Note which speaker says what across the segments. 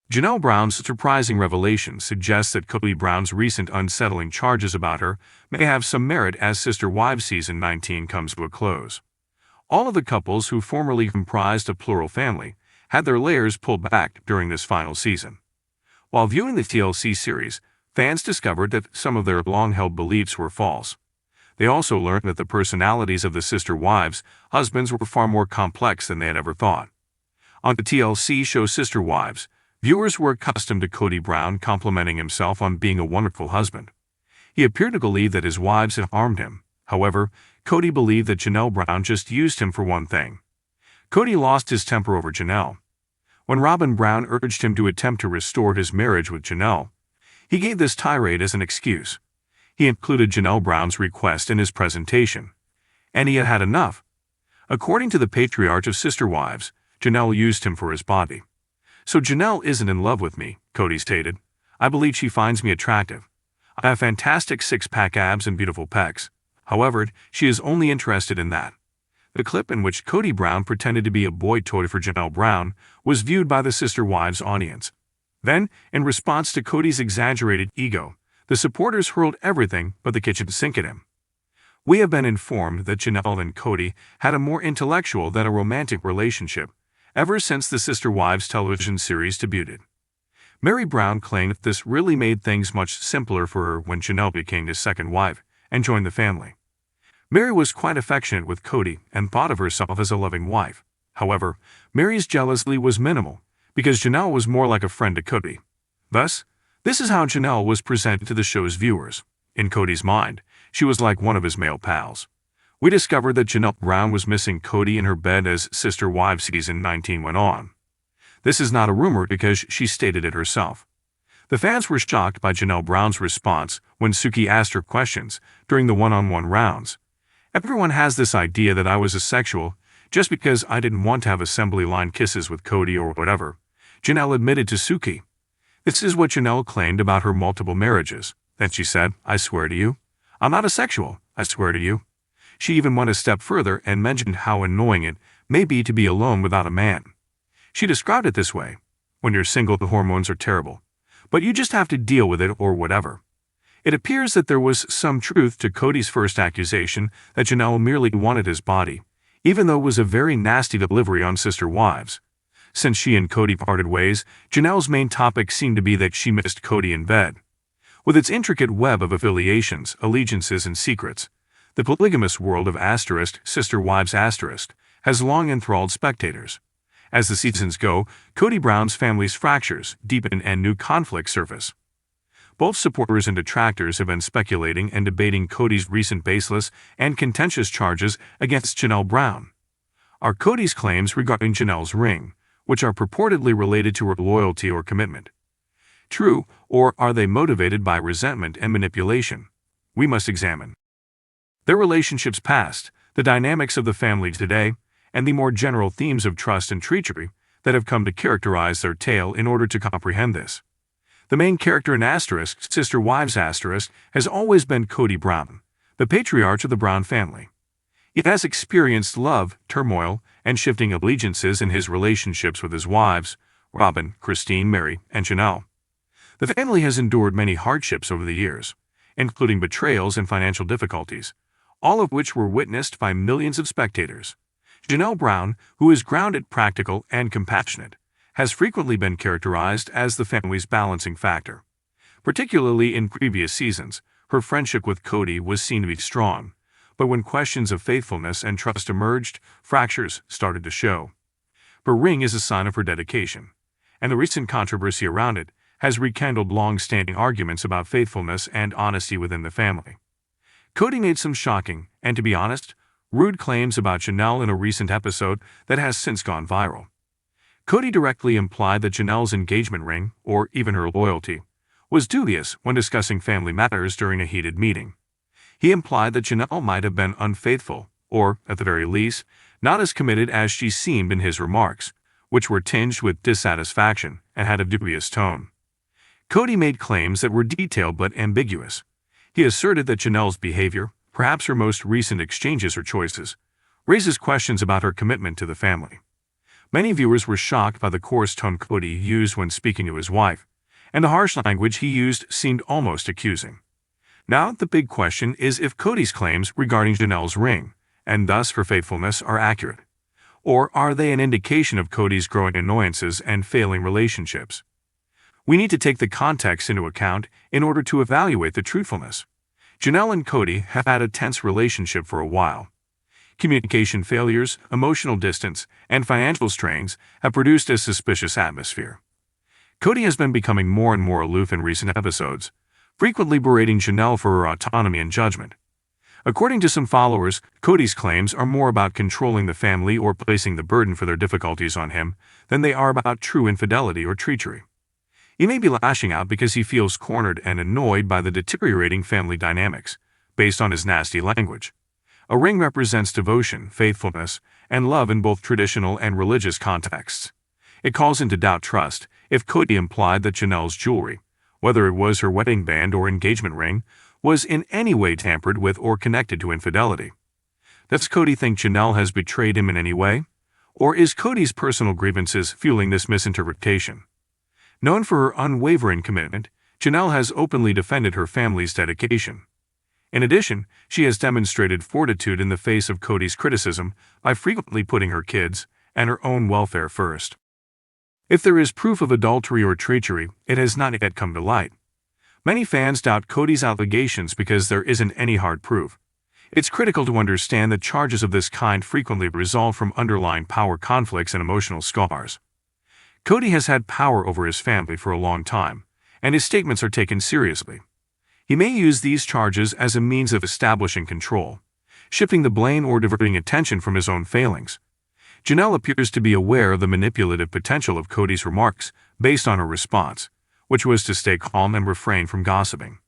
Speaker 1: Janelle Brown's surprising revelation suggests that Kody Brown's recent unsettling charges about her may have some merit as Sister Wives season 19 comes to a close. All of the couples who formerly comprised a plural family had their layers pulled back during this final season. While viewing the TLC series, fans discovered that some of their long-held beliefs were false. They also learned that the personalities of the Sister Wives' husbands were far more complex than they had ever thought. On the TLC show Sister Wives, viewers were accustomed to Kody Brown complimenting himself on being a wonderful husband. He appeared to believe that his wives had harmed him. However, Kody believed that Janelle Brown just used him for one thing. Kody lost his temper over Janelle. When Robyn Brown urged him to attempt to restore his marriage with Janelle, he gave this tirade as an excuse. He included Janelle Brown's request in his presentation, and he had had enough. According to the patriarch of Sister Wives, Janelle used him for his body. So Janelle isn't in love with me, Kody stated. I believe she finds me attractive. I have fantastic six-pack abs and beautiful pecs. However, she is only interested in that. The clip in which Kody Brown pretended to be a boy toy for Janelle Brown was viewed by the Sister Wives audience. Then, in response to Kody's exaggerated ego, the supporters hurled everything but the kitchen sink at him. We have been informed that Janelle and Kody had a more intellectual than a romantic relationship ever since the Sister Wives television series debuted. Meri Brown claimed that this really made things much simpler for her when Janelle became his second wife and joined the family. Meri was quite affectionate with Kody and thought of herself as a loving wife. However, Meri's jealousy was minimal because Janelle was more like a friend to Kody. Thus, this is how Janelle was presented to the show's viewers. In Kody's mind, she was like one of his male pals. We discovered that Janelle Brown was missing Kody in her bed as Sister Wives season 19 went on. This is not a rumor because she stated it herself. The fans were shocked by Janelle Brown's response when Suki asked her questions during the one-on-one rounds. Everyone has this idea that I was asexual just because I didn't want to have assembly line kisses with Kody or whatever, Janelle admitted to Suki. This is what Janelle claimed about her multiple marriages. Then she said, I swear to you, I'm not asexual, I swear to you. She even went a step further and mentioned how annoying it may be to be alone without a man. She described it this way: when you're single, the hormones are terrible, but you just have to deal with it or whatever. It appears that there was some truth to Kody's first accusation that Janelle merely wanted his body, even though it was a very nasty delivery on Sister Wives. Since she and Kody parted ways, Janelle's main topic seemed to be that she missed Kody in bed. With its intricate web of affiliations, allegiances, and secrets, the polygamous world of Sister Wives has long enthralled spectators. As the seasons go, Kody Brown's family's fractures deepen and new conflicts surface. Both supporters and detractors have been speculating and debating Kody's recent baseless and contentious charges against Janelle Brown. Are Kody's claims regarding Janelle's ring, which are purportedly related to her loyalty or commitment, true, or are they motivated by resentment and manipulation? We must examine their relationships past, the dynamics of the family today, and the more general themes of trust and treachery that have come to characterize their tale in order to comprehend this. The main character in Sister Wives has always been Kody Brown, the patriarch of the Brown family. He has experienced love, turmoil, and shifting allegiances in his relationships with his wives, Robyn, Christine, Meri, and Janelle. The family has endured many hardships over the years, including betrayals and financial difficulties, all of which were witnessed by millions of spectators. Janelle Brown, who is grounded, practical, and compassionate, has frequently been characterized as the family's balancing factor. Particularly in previous seasons, her friendship with Kody was seen to be strong, but when questions of faithfulness and trust emerged, fractures started to show. Her ring is a sign of her dedication, and the recent controversy around it has rekindled long-standing arguments about faithfulness and honesty within the family. Kody made some shocking, and to be honest, rude claims about Janelle in a recent episode that has since gone viral. Kody directly implied that Janelle's engagement ring, or even her loyalty, was dubious when discussing family matters during a heated meeting. He implied that Janelle might have been unfaithful, or, at the very least, not as committed as she seemed in his remarks, which were tinged with dissatisfaction and had a dubious tone. Kody made claims that were detailed but ambiguous. He asserted that Janelle's behavior, perhaps her most recent exchanges or choices, raises questions about her commitment to the family. Many viewers were shocked by the coarse tone Kody used when speaking to his wife, and the harsh language he used seemed almost accusing. Now, the big question is if Kody's claims regarding Janelle's ring, and thus her faithfulness, are accurate. Or are they an indication of Kody's growing annoyances and failing relationships? We need to take the context into account in order to evaluate the truthfulness. Janelle and Kody have had a tense relationship for a while. Communication failures, emotional distance, and financial strains have produced a suspicious atmosphere. Kody has been becoming more and more aloof in recent episodes, frequently berating Janelle for her autonomy and judgment. According to some followers, Kody's claims are more about controlling the family or placing the burden for their difficulties on him than they are about true infidelity or treachery. He may be lashing out because he feels cornered and annoyed by the deteriorating family dynamics, based on his nasty language. A ring represents devotion, faithfulness, and love in both traditional and religious contexts. It calls into doubt trust if Kody implied that Janelle's jewelry, whether it was her wedding band or engagement ring, was in any way tampered with or connected to infidelity. Does Kody think Janelle has betrayed him in any way? Or is Kody's personal grievances fueling this misinterpretation? Known for her unwavering commitment, Janelle has openly defended her family's dedication. In addition, she has demonstrated fortitude in the face of Kody's criticism by frequently putting her kids and her own welfare first. If there is proof of adultery or treachery, it has not yet come to light. Many fans doubt Kody's allegations because there isn't any hard proof. It's critical to understand that charges of this kind frequently result from underlying power conflicts and emotional scars. Kody has had power over his family for a long time, and his statements are taken seriously. He may use these charges as a means of establishing control, shifting the blame or diverting attention from his own failings. Janelle appears to be aware of the manipulative potential of Kody's remarks based on her response, which was to stay calm and refrain from gossiping.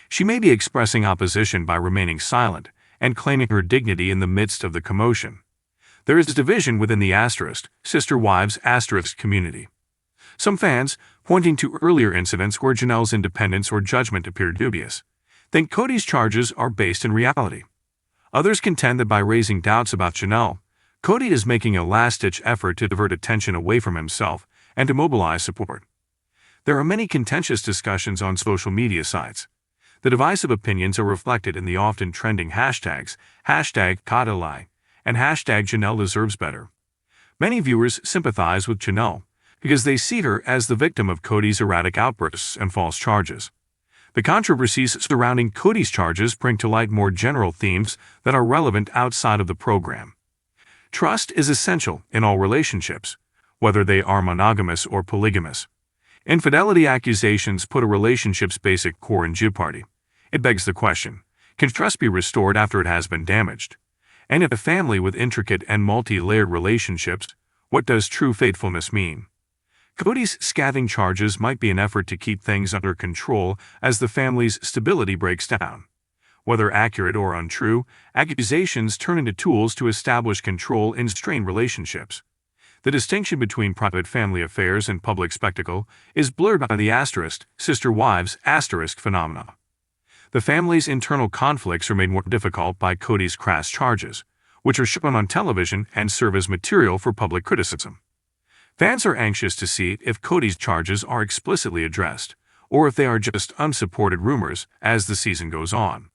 Speaker 1: She may be expressing opposition by remaining silent and claiming her dignity in the midst of the commotion. There is division within the sister wives community. Some fans, pointing to earlier incidents where Janelle's independence or judgment appeared dubious, think Kody's charges are based in reality. Others contend that by raising doubts about Janelle, Kody is making a last-ditch effort to divert attention away from himself and to mobilize support. There are many contentious discussions on social media sites. The divisive opinions are reflected in the often trending hashtags, #KodyLie, and #JanelleDeservesBetter. Many viewers sympathize with Janelle because they see her as the victim of Kody's erratic outbursts and false charges. The controversies surrounding Kody's charges bring to light more general themes that are relevant outside of the program. Trust is essential in all relationships, whether they are monogamous or polygamous. Infidelity accusations put a relationship's basic core in jeopardy. It begs the question, can trust be restored after it has been damaged? And in a family with intricate and multi-layered relationships, what does true faithfulness mean? Kody's scathing charges might be an effort to keep things under control as the family's stability breaks down. Whether accurate or untrue, accusations turn into tools to establish control in strained relationships. The distinction between private family affairs and public spectacle is blurred by the sister wives phenomena. The family's internal conflicts are made more difficult by Kody's crass charges, which are shown on television and serve as material for public criticism. Fans are anxious to see if Kody's charges are explicitly addressed, or if they are just unsupported rumors as the season goes on.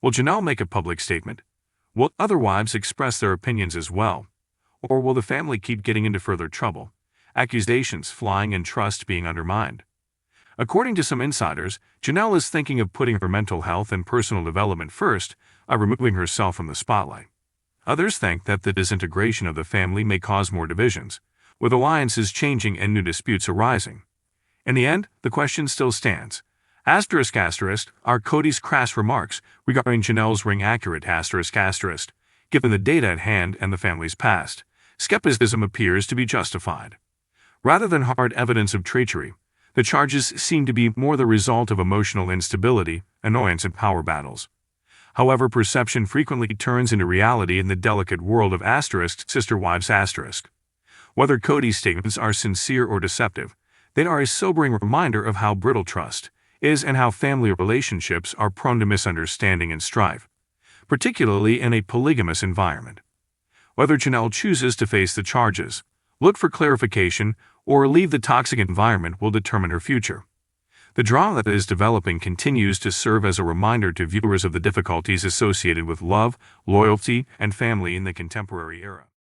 Speaker 1: Will Janelle make a public statement? Will other wives express their opinions as well? Or will the family keep getting into further trouble, accusations flying and trust being undermined? According to some insiders, Janelle is thinking of putting her mental health and personal development first by removing herself from the spotlight. Others think that the disintegration of the family may cause more divisions, with alliances changing and new disputes arising. In the end, the question still stands. Are Kody's crass remarks regarding Janelle's ring accurate? Given the data at hand and the family's past, skepticism appears to be justified. Rather than hard evidence of treachery, the charges seem to be more the result of emotional instability, annoyance, and power battles. However, perception frequently turns into reality in the delicate world of sister wives. Whether Kody's statements are sincere or deceptive, they are a sobering reminder of how brittle trust is and how family relationships are prone to misunderstanding and strife, particularly in a polygamous environment. Whether Janelle chooses to face the charges, look for clarification, or leave the toxic environment will determine her future. The drama that is developing continues to serve as a reminder to viewers of the difficulties associated with love, loyalty, and family in the contemporary era.